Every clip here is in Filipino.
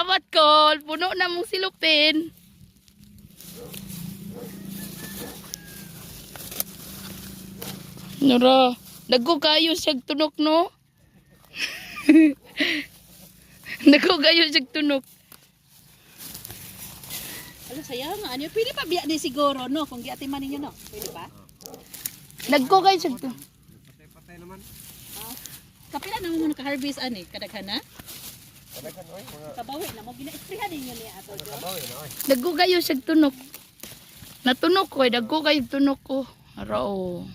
Salamat, Col. Puno na mong silupin. Nara, dago kayo siyag tunok, no? Dago kayo siyag tunok. Ano, sayang nga. Ano, pwede pa biya din siguro, no? Kung giatiman ninyo, no? Pwede pa? Dago kayo siyag tunok. Patay naman. Kapila naman mo naka-harvest, ani? Kadaghan na? Kadaghan, oy. Mga Kabawi na mo. Gina-esprehan ninyo niya ato, Jo. kabawi na, oy. Dago kayo siyag tunok. Natunok ko, dago kayo tunok ko. Arao.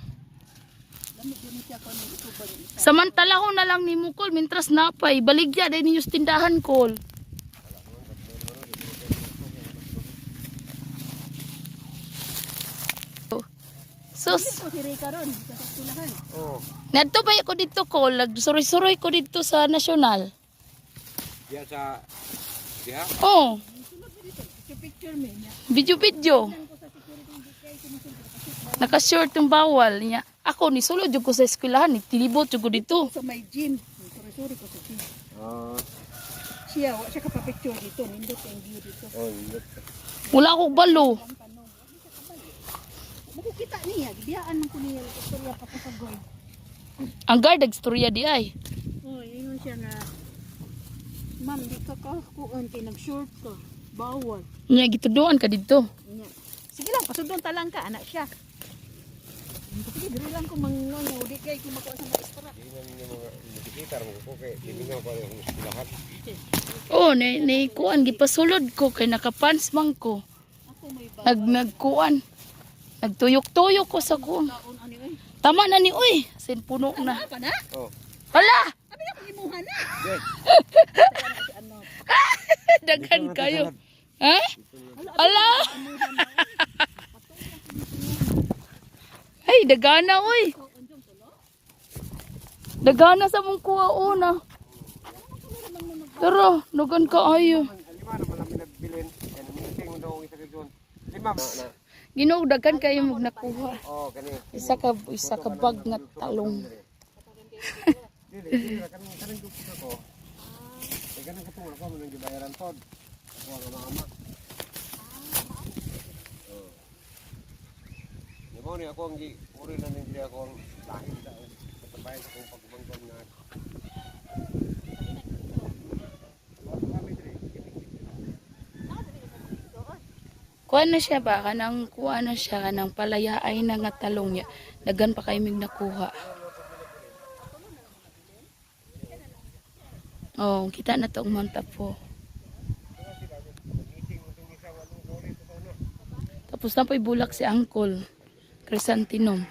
Gamit siya ko ng itubo din. Samantala ko na lang ni Mukol, mintras napay. Baligya din ninyo sa tindahan, Col. Sus, Ito si Rika ron, sa sakulahan. Oo. nadto ba ako dito, Col? Nagsuroy-suroy ko dito sa National. Diya sa... Diya? Oh, Sa picture mo niya. video-video. Naka-short yung bawal niya. Ako, nisulod yung ko sa eskwelahan. Tilibot yung ko dito. Sa may gym. Sorry ko sa gym. Ah, Siya, wa siya kapapicture dito. Nindot ang view dito. oh, yun. Wala akong balo. Makukita niya. Biyaan man ko niya. Istorya pa sa goy. Ang guard, nagstorya di ay. Oh, yun siya nga. Ma'am, di ka kakuan kay nag-short ka. Bawal. Niya, gituduan ka dito. Nya. Sige lang, pasundon talang ka. Anak siya. Sige, diri lang ko mangungo. Di kay ko makuha sa mga istora. Hindi na ninyo mga nakikita rin ko kay hindi nga pa yung lahat. Oh, kuan gipasulod ko kay nakapants man ko. Ako may bawal. Nagkuan. Nagtuyok-tuyok ko sa kuan. Taon ani oy. Tama na ni uy. Sin puno na. Apa na? Oh. Hala! Abi ako imuhan na. Yes. Ano? Daghan kayo. Ha? Hala! Ay, dagana uy. Dagana sa mong kuha una. Pero, nugan ka ayo. Lima naman namin nagbilin. Yan, meeting mo daw isa ka doon. Lima. Na. Ginoo, daghan kayo mag nakuha. Oh, kani. Isa ka bag nga talong. Dili, kanang dukit ako. Ay kanang katong ako mo nang gibayaran pod. Ako ang ama. Oh. Mo ni ako ang uri na ning ako ang lahi sa katabay sa kong pagmangkon nga. Kuha na siya ba? Kuha na siya. Kanang palayaay na nga talong niya. Daghan pa kayo mig nakuha. Oh, kita na to ang Mount Apo. Tapos na po'y bulak si Uncle. Chrysanthemum.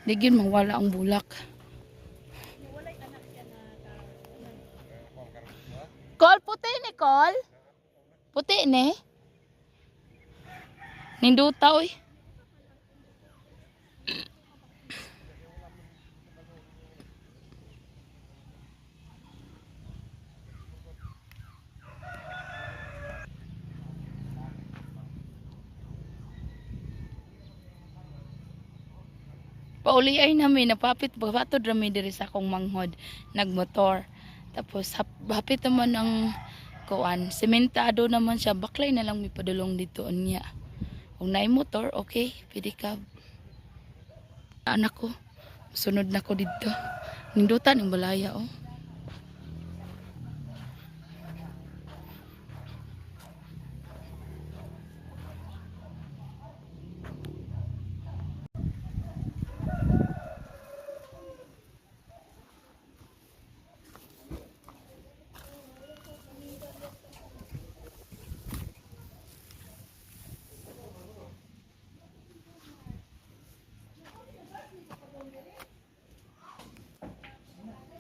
Digin mawala ang bulak. Col, puti ni Col? Puti ni? Ninduta oy. Pauli ay namin napapit babatod rami diri sa akong manghod nagmotor. Tapos hapit naman ang kuan, sementado naman siya. Baklay na lang mi padulong dito niya. Kung naay motor, okay, pwede ka. Anak ko, sunod na ko dito. Nindutan yung balaya, oh.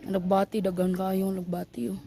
Nagbati, dagan kayong nagbati, oh.